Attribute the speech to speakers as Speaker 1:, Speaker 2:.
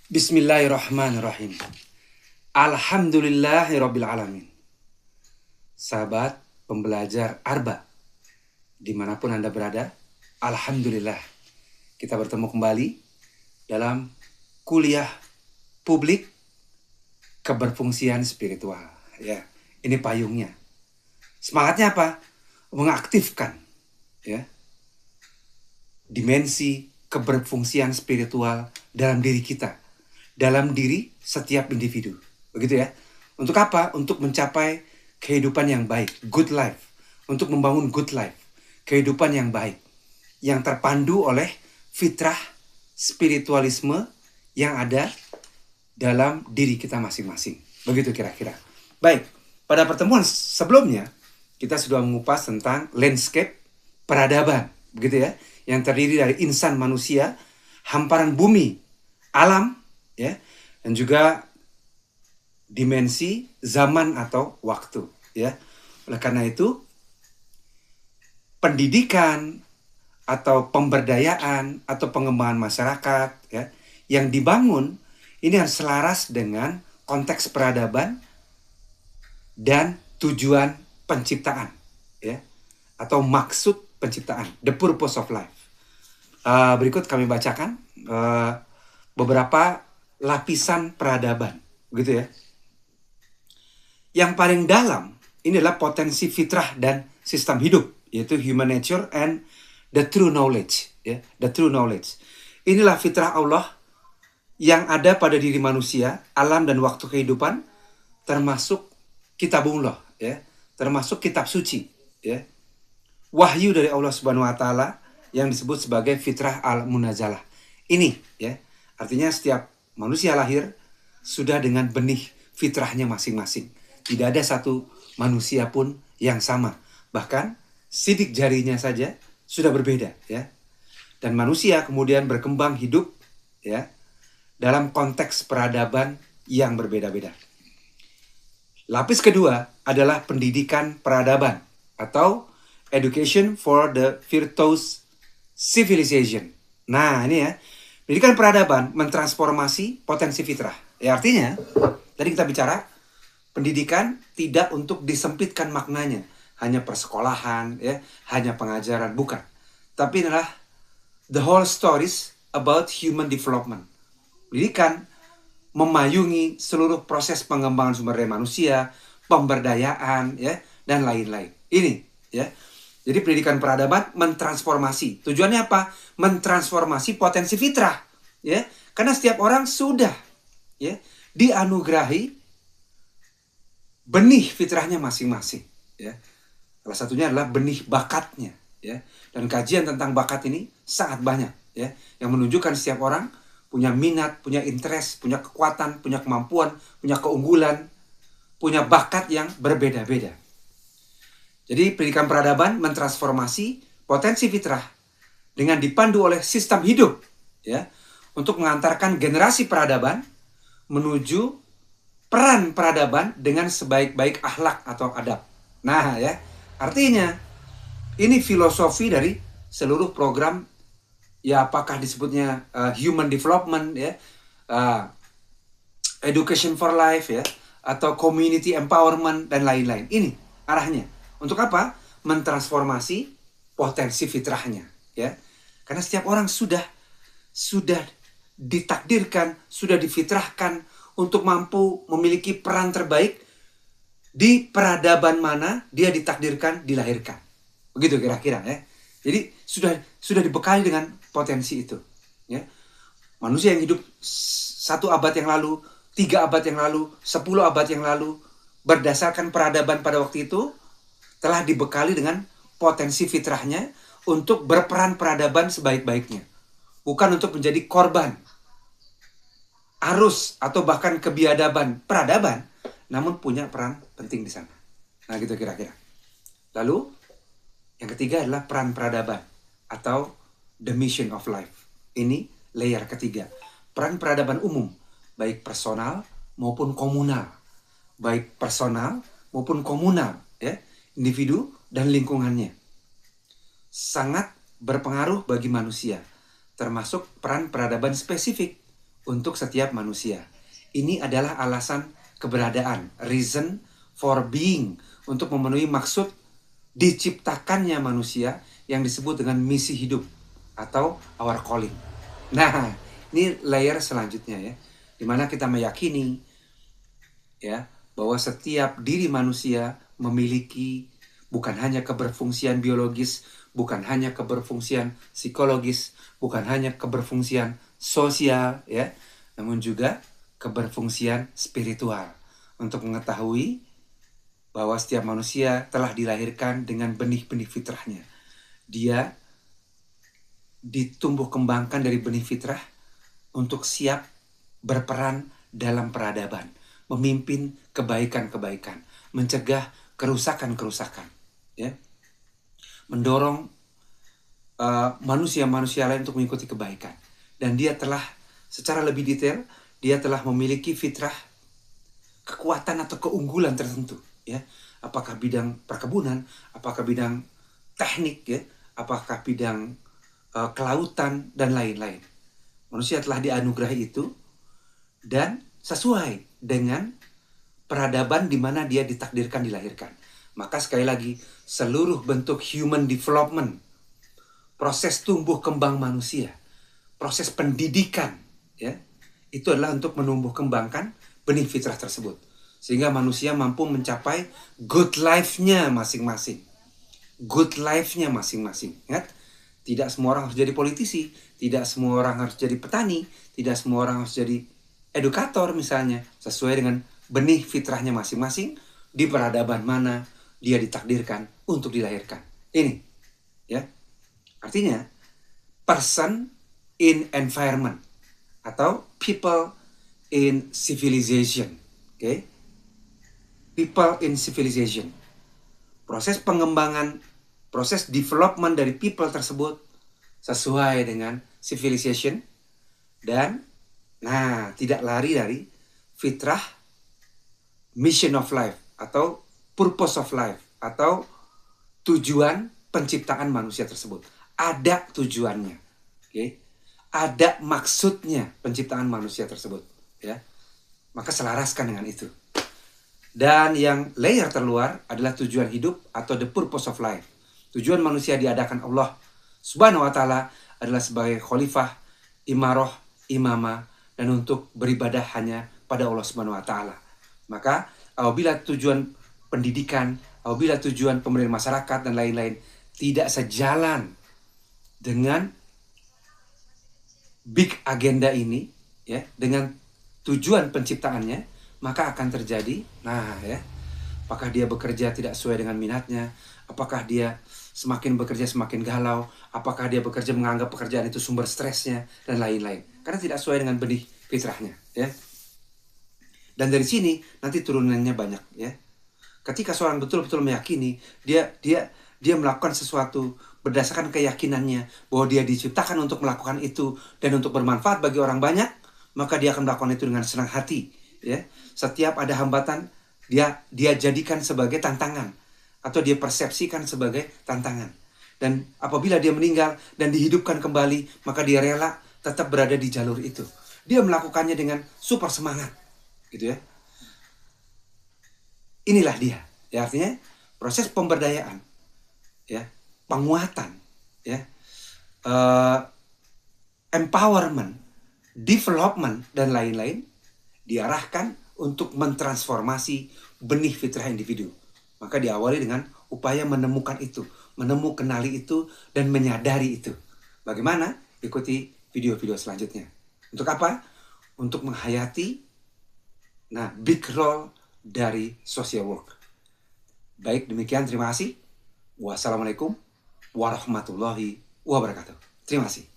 Speaker 1: Bismillahirrahmanirrahim. Alhamdulillahirabbil alamin. Sahabat pembelajar Arba, dimanapun Anda berada, alhamdulillah kita bertemu kembali dalam kuliah publik keberfungsian spiritual. Ya, ini payungnya. Semangatnya apa? Mengaktifkan ya dimensi keberfungsian spiritual dalam diri kita, dalam diri setiap individu. Begitu ya. Untuk apa? Untuk mencapai kehidupan yang baik, good life. Untuk membangun good life, kehidupan yang baik, yang terpandu oleh fitrah spiritualisme yang ada dalam diri kita masing-masing. Begitu kira-kira. Baik, pada pertemuan sebelumnya kita sudah mengupas tentang landscape peradaban, begitu ya, yang terdiri dari insan manusia, hamparan bumi, alam, ya, dan juga dimensi zaman atau waktu, ya. Oleh karena itu, pendidikan atau pemberdayaan atau pengembangan masyarakat, ya, yang dibangun ini harus selaras dengan konteks peradaban dan tujuan penciptaan, ya, atau maksud penciptaan, the purpose of life. Berikut kami bacakan beberapa lapisan peradaban, begitu ya. Yang paling dalam ini adalah potensi fitrah dan sistem hidup, yaitu human nature and the true knowledge, ya, the true knowledge. Inilah fitrah Allah yang ada pada diri manusia, alam dan waktu kehidupan, termasuk kitabullah, ya, termasuk kitab suci, ya. Wahyu dari Allah Subhanahu wa taala yang disebut sebagai fitrah al-munazalah. Ini ya, artinya setiap manusia lahir sudah dengan benih fitrahnya masing-masing. Tidak ada satu manusia pun yang sama. Bahkan sidik jarinya saja sudah berbeda, ya. Dan manusia kemudian berkembang hidup, ya, dalam konteks peradaban yang berbeda-beda. Lapis kedua adalah pendidikan peradaban atau education for the virtuous civilization. Nah, ini ya. Pendidikan peradaban mentransformasi potensi fitrah. Ya, artinya, tadi kita bicara, pendidikan tidak untuk disempitkan maknanya. Hanya persekolahan, ya, hanya pengajaran. Bukan. Tapi adalah the whole stories about human development. Pendidikan memayungi seluruh proses pengembangan sumber daya manusia, pemberdayaan, ya, dan lain-lain. Ini, ya. Jadi pendidikan peradaban mentransformasi. Tujuannya apa? Mentransformasi potensi fitrah, ya. Karena setiap orang sudah, ya, dianugerahi benih fitrahnya masing-masing, ya. Salah satunya adalah benih bakatnya, ya. Dan kajian tentang bakat ini sangat banyak, ya, yang menunjukkan setiap orang punya minat, punya interest, punya kekuatan, punya kemampuan, punya keunggulan, punya bakat yang berbeda-beda. Jadi pendidikan peradaban mentransformasi potensi fitrah dengan dipandu oleh sistem hidup, ya, untuk mengantarkan generasi peradaban menuju peran peradaban dengan sebaik-baik akhlak atau adab. Nah, ya, artinya ini filosofi dari seluruh program, ya, apakah disebutnya human development, ya, education for life, ya, atau community empowerment dan lain-lain. Ini arahnya. Untuk apa? Mentransformasi potensi fitrahnya, ya. Karena setiap orang sudah ditakdirkan, sudah difitrahkan untuk mampu memiliki peran terbaik di peradaban mana dia ditakdirkan dilahirkan. Begitu kira-kira, ya. Jadi sudah dibekali dengan potensi itu, ya. Manusia yang hidup 1 abad yang lalu, 3 abad yang lalu, 10 abad yang lalu, berdasarkan peradaban pada waktu itu, telah dibekali dengan potensi fitrahnya untuk berperan peradaban sebaik-baiknya. Bukan untuk menjadi korban arus atau bahkan kebiadaban peradaban, namun punya peran penting di sana. Nah, gitu kira-kira. Lalu, yang ketiga adalah peran peradaban atau the mission of life. Ini layer ketiga. Peran peradaban umum, baik personal maupun komunal. Baik personal maupun komunal, ya. Individu dan lingkungannya sangat berpengaruh bagi manusia, termasuk peran peradaban spesifik untuk setiap manusia. Ini adalah alasan keberadaan, reason for being, untuk memenuhi maksud diciptakannya manusia yang disebut dengan misi hidup atau our calling. Nah, ini layer selanjutnya ya, dimana kita meyakini ya bahwa setiap diri manusia memiliki bukan hanya keberfungsian biologis, bukan hanya keberfungsian psikologis, bukan hanya keberfungsian sosial ya, namun juga keberfungsian spiritual, untuk mengetahui bahwa setiap manusia telah dilahirkan dengan benih-benih fitrahnya. Dia ditumbuh kembangkan dari benih fitrah untuk siap berperan dalam peradaban, memimpin kebaikan-kebaikan, mencegah kerusakan-kerusakan, ya, mendorong manusia-manusia lain untuk mengikuti kebaikan. Dan dia telah secara lebih detail, dia telah memiliki fitrah kekuatan atau keunggulan tertentu, ya. Apakah bidang perkebunan, apakah bidang teknik, ya, apakah bidang kelautan dan lain-lain. Manusia telah dianugerahi itu dan sesuai dengan peradaban di mana dia ditakdirkan dilahirkan. Maka sekali lagi, seluruh bentuk human development, proses tumbuh kembang manusia, proses pendidikan, ya, itu adalah untuk menumbuh kembangkan benih fitrah tersebut, sehingga manusia mampu mencapai good life-nya masing-masing. Good life-nya masing-masing. Ingat, tidak semua orang harus jadi politisi, tidak semua orang harus jadi petani, tidak semua orang harus jadi edukator misalnya, sesuai dengan benih fitrahnya masing-masing, di peradaban mana dia ditakdirkan untuk dilahirkan. Ini, ya. Artinya, person in environment atau people in civilization. Okay? People in civilization. Proses pengembangan, proses development dari people tersebut sesuai dengan civilization dan tidak lari dari fitrah mission of life atau purpose of life atau tujuan penciptaan manusia tersebut. Ada tujuannya. Okay? Ada maksudnya penciptaan manusia tersebut, ya. Maka selaraskan dengan itu. Dan yang layer terluar adalah tujuan hidup atau the purpose of life. Tujuan manusia diadakan Allah Subhanahu wa Ta'ala adalah sebagai khalifah, imaroh, imamah, dan untuk beribadah hanya pada Allah Subhanahu wa Ta'ala. Maka apabila tujuan pendidikan, apabila tujuan pemberdayaan masyarakat dan lain-lain tidak sejalan dengan big agenda ini, ya, dengan tujuan penciptaannya, maka akan terjadi, apakah dia bekerja tidak sesuai dengan minatnya, apakah dia semakin bekerja semakin galau, apakah dia bekerja menganggap pekerjaan itu sumber stresnya, dan lain-lain. Karena tidak sesuai dengan benih fitrahnya, ya. Dan dari sini nanti turunannya banyak, ya. Ketika seorang betul-betul meyakini, dia melakukan sesuatu berdasarkan keyakinannya bahwa dia diciptakan untuk melakukan itu dan untuk bermanfaat bagi orang banyak, maka dia akan melakukan itu dengan senang hati, ya. Setiap ada hambatan, dia jadikan sebagai tantangan atau dia persepsikan sebagai tantangan. Dan apabila dia meninggal dan dihidupkan kembali, maka dia rela tetap berada di jalur itu. Dia melakukannya dengan super semangat, gitu ya. Inilah dia, ya, artinya proses pemberdayaan, ya, penguatan, ya, empowerment, development, dan lain-lain diarahkan untuk mentransformasi benih fitrah individu. Maka diawali dengan upaya menemukan itu, kenali itu, dan menyadari itu. Bagaimana? Ikuti video-video selanjutnya. Untuk apa? Untuk menghayati big role dari social work. Baik, demikian, terima kasih. Wassalamualaikum warahmatullahi wabarakatuh. Terima kasih.